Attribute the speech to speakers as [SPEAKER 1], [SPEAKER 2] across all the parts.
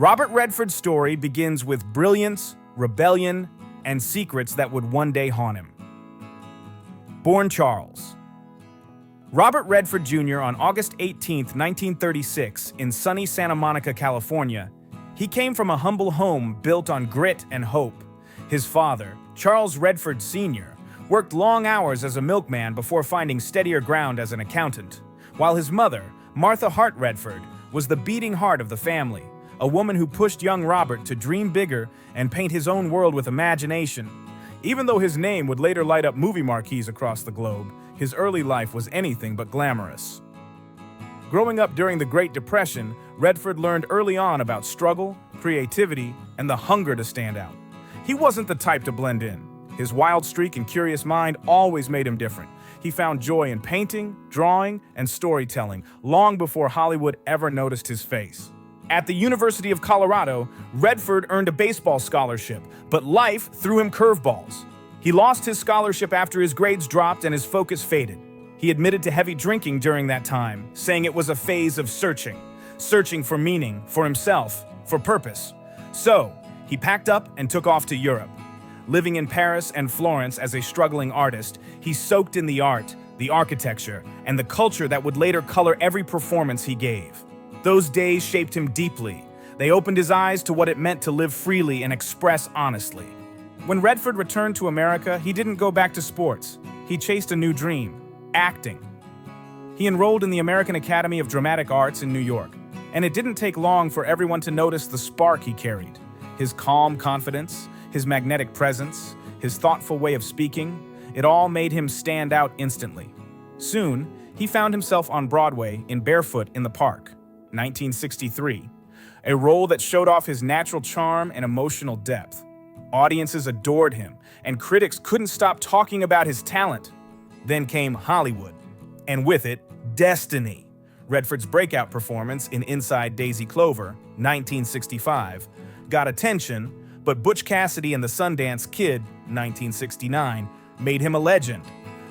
[SPEAKER 1] Robert Redford's story begins with brilliance, rebellion, and secrets that would one day haunt him. Born Charles. Robert Redford Jr. on August 18, 1936, in sunny Santa Monica, California, he came from a humble home built on grit and hope. His father, Charles Redford Sr., worked long hours as a milkman before finding steadier ground as an accountant, while his mother, Martha Hart Redford, was the beating heart of the family, a woman who pushed young Robert to dream bigger and paint his own world with imagination. Even though his name would later light up movie marquees across the globe, his early life was anything but glamorous. Growing up during the Great Depression, Redford learned early on about struggle, creativity, and the hunger to stand out. He wasn't the type to blend in. His wild streak and curious mind always made him different. He found joy in painting, drawing, and storytelling long before Hollywood ever noticed his face. At the University of Colorado, Redford earned a baseball scholarship, but life threw him curveballs. He lost his scholarship after his grades dropped and his focus faded. He admitted to heavy drinking during that time, saying it was a phase of searching for meaning, for himself, for purpose. So, he packed up and took off to Europe. Living in Paris and Florence as a struggling artist, he soaked in the art, the architecture, and the culture that would later color every performance he gave. Those days shaped him deeply. They opened his eyes to what it meant to live freely and express honestly. When Redford returned to America, he didn't go back to sports. He chased a new dream: acting. He enrolled in the American Academy of Dramatic Arts in New York, and it didn't take long for everyone to notice the spark he carried. His calm confidence, his magnetic presence, his thoughtful way of speaking, it all made him stand out instantly. Soon, he found himself on Broadway in Barefoot in the Park, 1963, a role that showed off his natural charm and emotional depth. Audiences adored him, and critics couldn't stop talking about his talent. Then came Hollywood, and with it, destiny. Redford's breakout performance in Inside Daisy Clover, 1965, got attention, but Butch Cassidy and the Sundance Kid, 1969, made him a legend.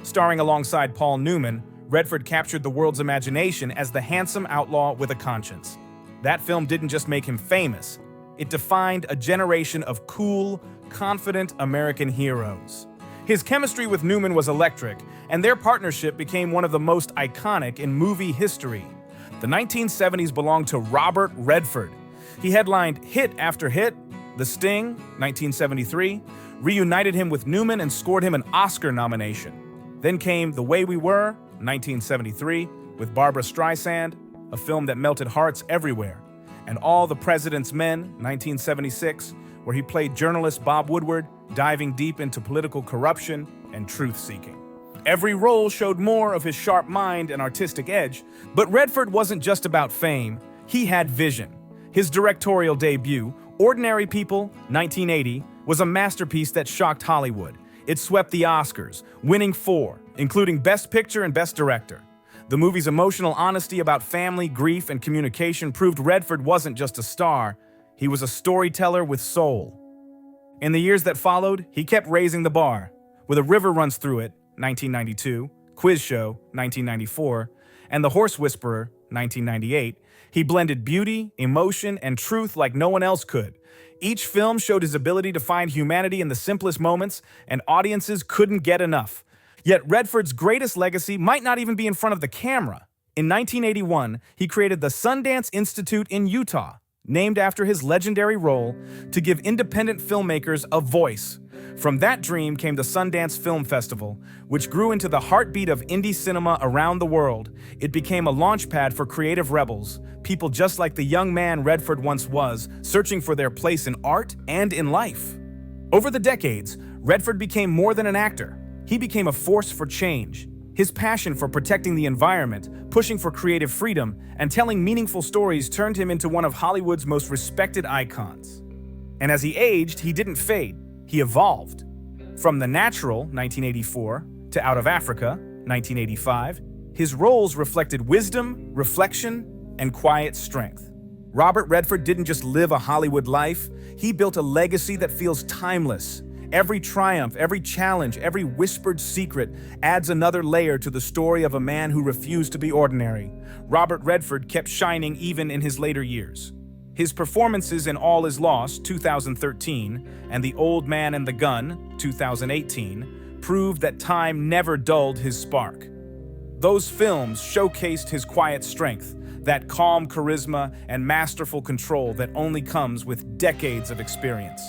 [SPEAKER 1] Starring alongside Paul Newman, Redford captured the world's imagination as the handsome outlaw with a conscience. That film didn't just make him famous, it defined a generation of cool, confident American heroes. His chemistry with Newman was electric, and their partnership became one of the most iconic in movie history. The 1970s belonged to Robert Redford. He headlined hit after hit. The Sting, 1973, reunited him with Newman and scored him an Oscar nomination. Then came The Way We Were, 1973, with Barbra Streisand, a film that melted hearts everywhere, and All the President's Men, 1976, where he played journalist Bob Woodward, diving deep into political corruption and truth-seeking. Every role showed more of his sharp mind and artistic edge, but Redford wasn't just about fame, he had vision. His directorial debut, Ordinary People, 1980, was a masterpiece that shocked Hollywood. It swept the Oscars, winning 4, including Best Picture and Best Director. The movie's emotional honesty about family, grief, and communication proved Redford wasn't just a star, he was a storyteller with soul. In the years that followed, he kept raising the bar, with A River Runs Through It, 1992, Quiz Show, 1994, and The Horse Whisperer, 1998, he blended beauty, emotion, and truth like no one else could. Each film showed his ability to find humanity in the simplest moments, and audiences couldn't get enough. Yet Redford's greatest legacy might not even be in front of the camera. In 1981, he created the Sundance Institute in Utah, named after his legendary role to give independent filmmakers a voice. From that dream came the Sundance Film Festival, which grew into the heartbeat of indie cinema around the world. It became a launchpad for creative rebels, people just like the young man Redford once was, searching for their place in art and in life. Over the decades, Redford became more than an actor. He became a force for change. His passion for protecting the environment, pushing for creative freedom, and telling meaningful stories turned him into one of Hollywood's most respected icons. And as he aged, he didn't fade. He evolved. From The Natural, 1984, to Out of Africa, 1985, his roles reflected wisdom, reflection, and quiet strength. Robert Redford didn't just live a Hollywood life, he built a legacy that feels timeless. Every triumph, every challenge, every whispered secret adds another layer to the story of a man who refused to be ordinary. Robert Redford kept shining even in his later years. His performances in All Is Lost, 2013, and The Old Man and the Gun, 2018, proved that time never dulled his spark. Those films showcased his quiet strength, that calm charisma and masterful control that only comes with decades of experience.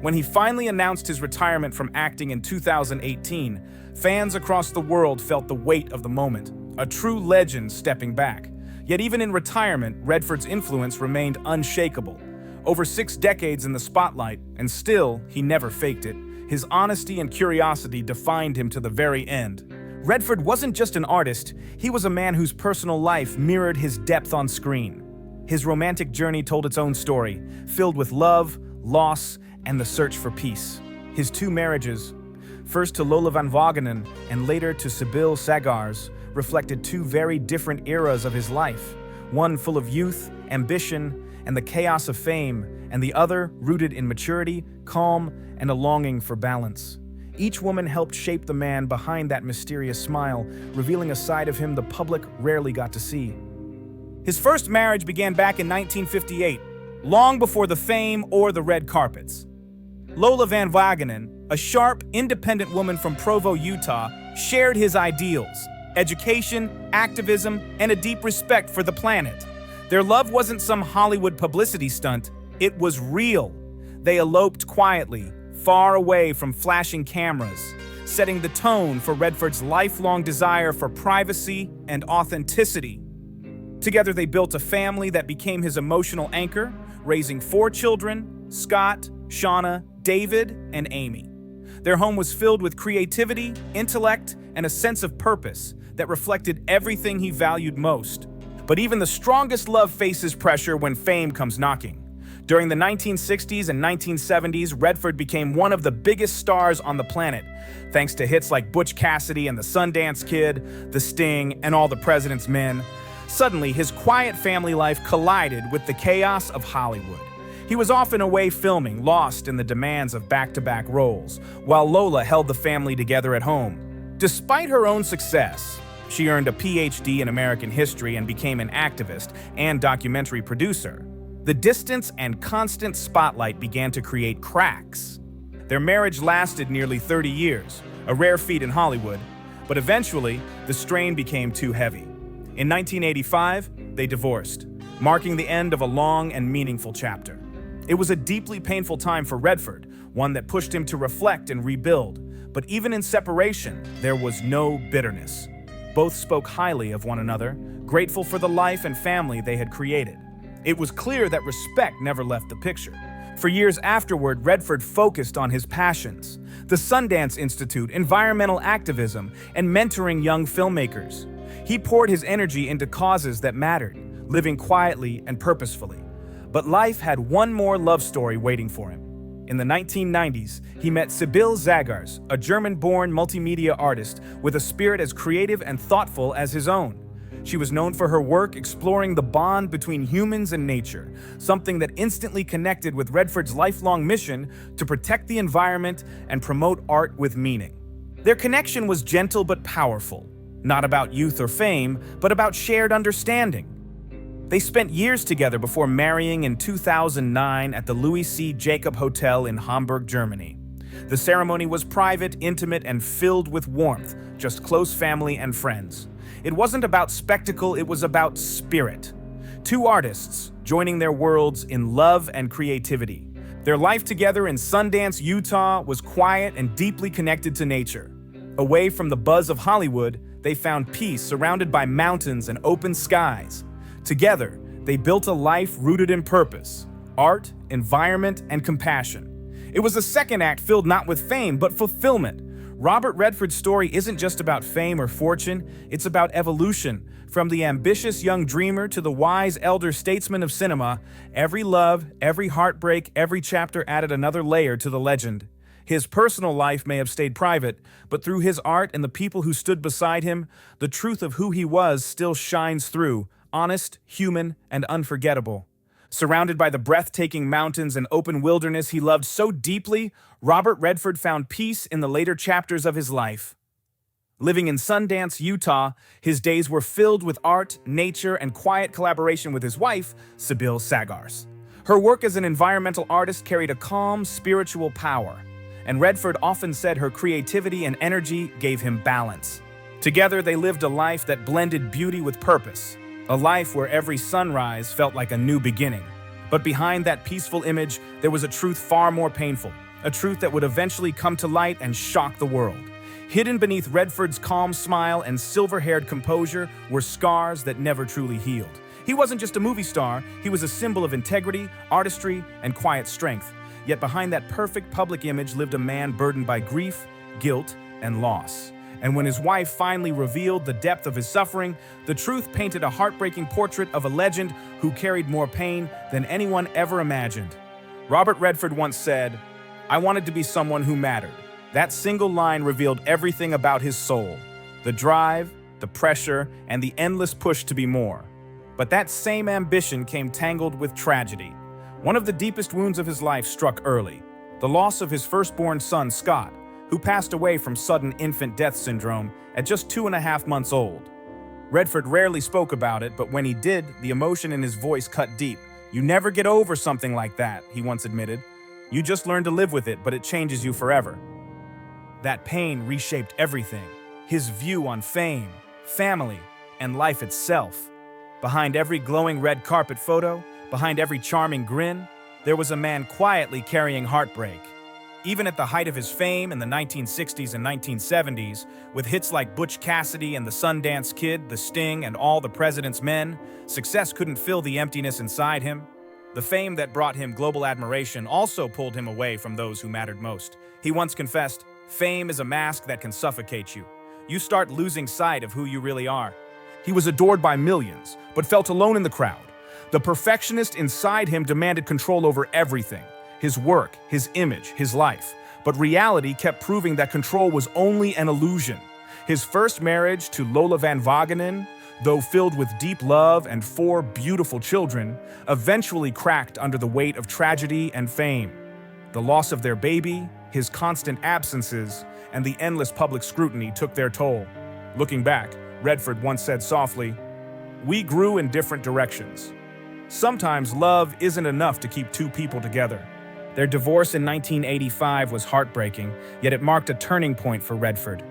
[SPEAKER 1] When he finally announced his retirement from acting in 2018, fans across the world felt the weight of the moment, a true legend stepping back. Yet even in retirement, Redford's influence remained unshakable. Over 6 decades in the spotlight, and still, he never faked it. His honesty and curiosity defined him to the very end. Redford wasn't just an artist, he was a man whose personal life mirrored his depth on screen. His romantic journey told its own story, filled with love, loss, and the search for peace. His 2 marriages, first to Lola van Wagenen and later to Sibylle Sagars, reflected 2 very different eras of his life, one full of youth, ambition, and the chaos of fame, and the other rooted in maturity, calm, and a longing for balance. Each woman helped shape the man behind that mysterious smile, revealing a side of him the public rarely got to see. His first marriage began back in 1958, long before the fame or the red carpets. Lola van Wagenen, a sharp, independent woman from Provo, Utah, shared his ideals: education, activism, and a deep respect for the planet. Their love wasn't some Hollywood publicity stunt, it was real. They eloped quietly, far away from flashing cameras, setting the tone for Redford's lifelong desire for privacy and authenticity. Together they built a family that became his emotional anchor, raising 4 children: Scott, Shauna, David, and Amy. Their home was filled with creativity, intellect, and a sense of purpose that reflected everything he valued most. But even the strongest love faces pressure when fame comes knocking. During the 1960s and 1970s, Redford became one of the biggest stars on the planet, thanks to hits like Butch Cassidy and the Sundance Kid, The Sting, and All the President's Men. Suddenly, his quiet family life collided with the chaos of Hollywood. He was often away filming, lost in the demands of back-to-back roles, while Lola held the family together at home. Despite her own success, she earned a PhD in American history and became an activist and documentary producer. The distance and constant spotlight began to create cracks. Their marriage lasted nearly 30 years, a rare feat in Hollywood, but eventually, the strain became too heavy. In 1985, they divorced, marking the end of a long and meaningful chapter. It was a deeply painful time for Redford, one that pushed him to reflect and rebuild. But even in separation, there was no bitterness. Both spoke highly of one another, grateful for the life and family they had created. It was clear that respect never left the picture. For years afterward, Redford focused on his passions: the Sundance Institute, environmental activism, and mentoring young filmmakers. He poured his energy into causes that mattered, living quietly and purposefully. But life had one more love story waiting for him. In the 1990s, he met Sibylle Sagars, a German-born multimedia artist with a spirit as creative and thoughtful as his own. She was known for her work exploring the bond between humans and nature, something that instantly connected with Redford's lifelong mission to protect the environment and promote art with meaning. Their connection was gentle but powerful, not about youth or fame, but about shared understanding. They spent years together before marrying in 2009 at the Louis C. Jacob Hotel in Hamburg, Germany. The ceremony was private, intimate, and filled with warmth, just close family and friends. It wasn't about spectacle, it was about spirit. Two artists joining their worlds in love and creativity. Their life together in Sundance, Utah was quiet and deeply connected to nature. Away from the buzz of Hollywood, they found peace surrounded by mountains and open skies. Together, they built a life rooted in purpose, art, environment, and compassion. It was a second act filled not with fame, but fulfillment. Robert Redford's story isn't just about fame or fortune, it's about evolution. From the ambitious young dreamer to the wise elder statesman of cinema, every love, every heartbreak, every chapter added another layer to the legend. His personal life may have stayed private, but through his art and the people who stood beside him, the truth of who he was still shines through, honest, human, and unforgettable. Surrounded by the breathtaking mountains and open wilderness he loved so deeply, Robert Redford found peace in the later chapters of his life. Living in Sundance, Utah, his days were filled with art, nature, and quiet collaboration with his wife, Sybil Sagars. Her work as an environmental artist carried a calm, spiritual power, and Redford often said her creativity and energy gave him balance. Together, they lived a life that blended beauty with purpose, a life where every sunrise felt like a new beginning. But behind that peaceful image, there was a truth far more painful, a truth that would eventually come to light and shock the world. Hidden beneath Redford's calm smile and silver-haired composure were scars that never truly healed. He wasn't just a movie star, he was a symbol of integrity, artistry, and quiet strength. Yet behind that perfect public image lived a man burdened by grief, guilt, and loss. And when his wife finally revealed the depth of his suffering, the truth painted a heartbreaking portrait of a legend who carried more pain than anyone ever imagined. Robert Redford once said, "I wanted to be someone who mattered." That single line revealed everything about his soul, the drive, the pressure, and the endless push to be more. But that same ambition came tangled with tragedy. One of the deepest wounds of his life struck early, the loss of his firstborn son, Scott, who passed away from sudden infant death syndrome at just 2.5 months old. Redford rarely spoke about it, but when he did, the emotion in his voice cut deep. "You never get over something like that," he once admitted. "You just learn to live with it, but it changes you forever." That pain reshaped everything, his view on fame, family, and life itself. Behind every glowing red carpet photo, behind every charming grin, there was a man quietly carrying heartbreak. Even at the height of his fame in the 1960s and 1970s, with hits like Butch Cassidy and the Sundance Kid, The Sting, and All the President's Men, success couldn't fill the emptiness inside him. The fame that brought him global admiration also pulled him away from those who mattered most. He once confessed, "Fame is a mask that can suffocate you. You start losing sight of who you really are." He was adored by millions, but felt alone in the crowd. The perfectionist inside him demanded control over everything, his work, his image, his life. But reality kept proving that control was only an illusion. His first marriage to Lola Van Wagenen, though filled with deep love and 4 beautiful children, eventually cracked under the weight of tragedy and fame. The loss of their baby, his constant absences, and the endless public scrutiny took their toll. Looking back, Redford once said softly, "We grew in different directions. Sometimes love isn't enough to keep 2 people together." Their divorce in 1985 was heartbreaking, yet it marked a turning point for Redford,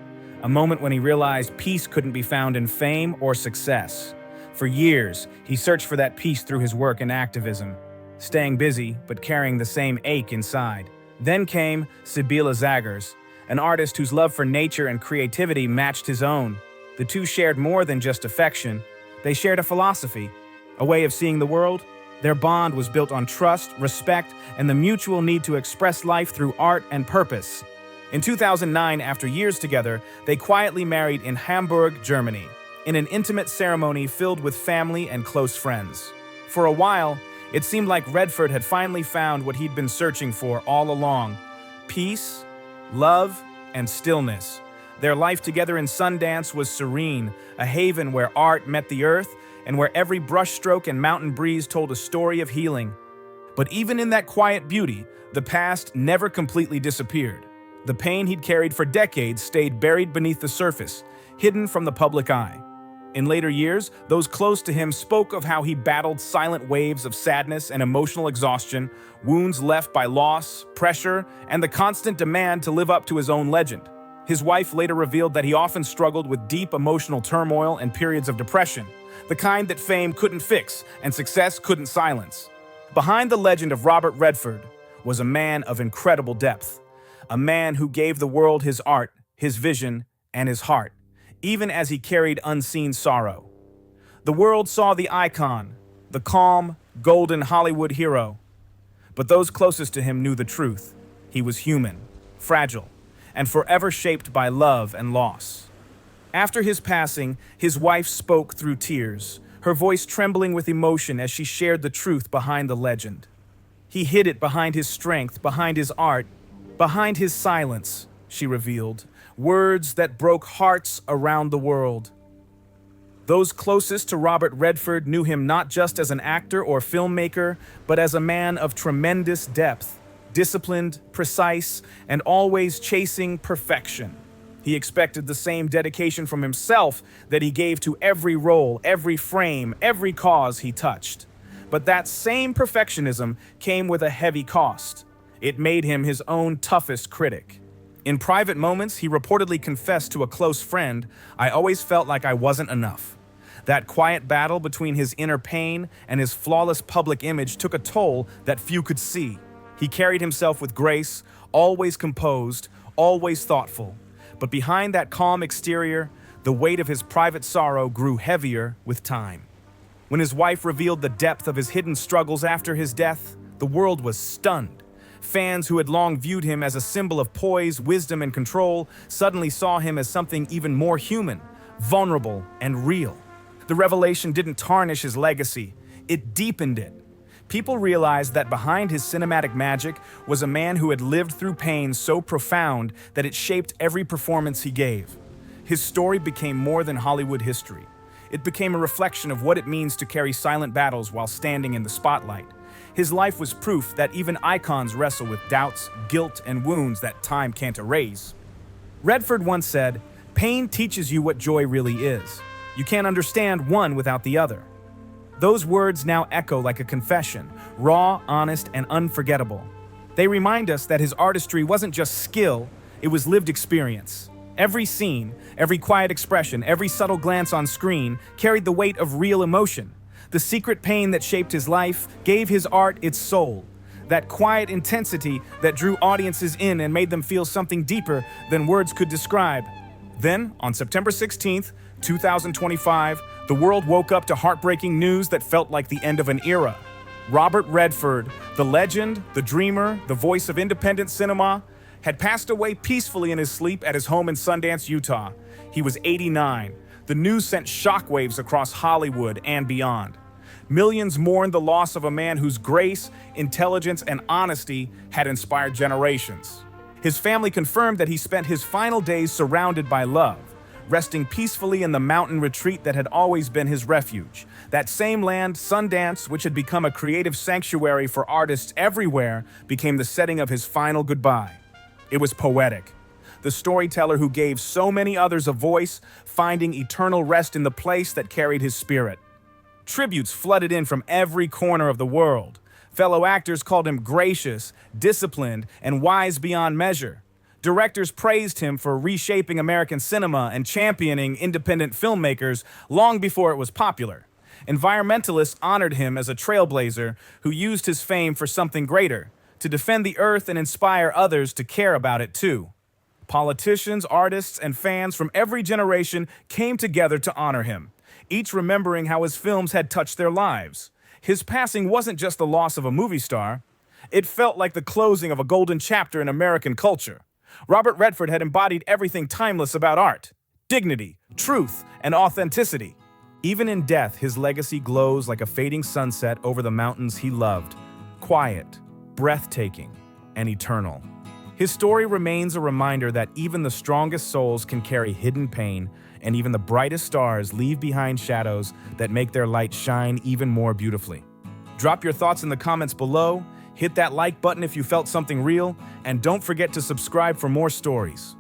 [SPEAKER 1] a moment when he realized peace couldn't be found in fame or success. For years, he searched for that peace through his work and activism, staying busy but carrying the same ache inside. Then came Sybil Sagars, an artist whose love for nature and creativity matched his own. The two shared more than just affection. They shared a philosophy, a way of seeing the world. Their bond was built on trust, respect, and the mutual need to express life through art and purpose. In 2009, after years together, they quietly married in Hamburg, Germany, in an intimate ceremony filled with family and close friends. For a while, it seemed like Redford had finally found what he'd been searching for all along: peace, love, and stillness. Their life together in Sundance was serene, a haven where art met the earth and where every brushstroke and mountain breeze told a story of healing. But even in that quiet beauty, the past never completely disappeared. The pain he'd carried for decades stayed buried beneath the surface, hidden from the public eye. In later years, those close to him spoke of how he battled silent waves of sadness and emotional exhaustion, wounds left by loss, pressure, and the constant demand to live up to his own legend. His wife later revealed that he often struggled with deep emotional turmoil and periods of depression, the kind that fame couldn't fix and success couldn't silence. Behind the legend of Robert Redford was a man of incredible depth, a man who gave the world his art, his vision, and his heart, even as he carried unseen sorrow. The world saw the icon, the calm, golden Hollywood hero. But those closest to him knew the truth. He was human, fragile, and forever shaped by love and loss. After his passing, his wife spoke through tears, her voice trembling with emotion as she shared the truth behind the legend. He hid it behind his strength, behind his art, behind his silence, she revealed, words that broke hearts around the world. Those closest to Robert Redford knew him not just as an actor or filmmaker, but as a man of tremendous depth, disciplined, precise, and always chasing perfection. He expected the same dedication from himself that he gave to every role, every frame, every cause he touched. But that same perfectionism came with a heavy cost. It made him his own toughest critic. In private moments, he reportedly confessed to a close friend, "I always felt like I wasn't enough." That quiet battle between his inner pain and his flawless public image took a toll that few could see. He carried himself with grace, always composed, always thoughtful. But behind that calm exterior, the weight of his private sorrow grew heavier with time. When his wife revealed the depth of his hidden struggles after his death, the world was stunned. Fans who had long viewed him as a symbol of poise, wisdom, and control suddenly saw him as something even more human, vulnerable, and real. The revelation didn't tarnish his legacy, it deepened it. People realized that behind his cinematic magic was a man who had lived through pain so profound that it shaped every performance he gave. His story became more than Hollywood history. It became a reflection of what it means to carry silent battles while standing in the spotlight. His life was proof that even icons wrestle with doubts, guilt, and wounds that time can't erase. Redford once said, "Pain teaches you what joy really is. You can't understand one without the other." Those words now echo like a confession, raw, honest, and unforgettable. They remind us that his artistry wasn't just skill, it was lived experience. Every scene, every quiet expression, every subtle glance on screen carried the weight of real emotion. The secret pain that shaped his life gave his art its soul. That quiet intensity that drew audiences in and made them feel something deeper than words could describe. Then, on September 16th, 2025, the world woke up to heartbreaking news that felt like the end of an era. Robert Redford, the legend, the dreamer, the voice of independent cinema, had passed away peacefully in his sleep at his home in Sundance, Utah. He was 89. The news sent shockwaves across Hollywood and beyond. Millions mourned the loss of a man whose grace, intelligence, and honesty had inspired generations. His family confirmed that he spent his final days surrounded by love, resting peacefully in the mountain retreat that had always been his refuge. That same land, Sundance, which had become a creative sanctuary for artists everywhere, became the setting of his final goodbye. It was poetic. The storyteller who gave so many others a voice, finding eternal rest in the place that carried his spirit. Tributes flooded in from every corner of the world. Fellow actors called him gracious, disciplined, and wise beyond measure. Directors praised him for reshaping American cinema and championing independent filmmakers long before it was popular. Environmentalists honored him as a trailblazer who used his fame for something greater, to defend the earth and inspire others to care about it too. Politicians, artists, and fans from every generation came together to honor him, each remembering how his films had touched their lives. His passing wasn't just the loss of a movie star. It felt like the closing of a golden chapter in American culture. Robert Redford had embodied everything timeless about art: dignity, truth, and authenticity. Even in death, his legacy glows like a fading sunset over the mountains he loved, quiet, breathtaking, and eternal. His story remains a reminder that even the strongest souls can carry hidden pain, and even the brightest stars leave behind shadows that make their light shine even more beautifully. Drop your thoughts in the comments below, hit that like button if you felt something real, and don't forget to subscribe for more stories.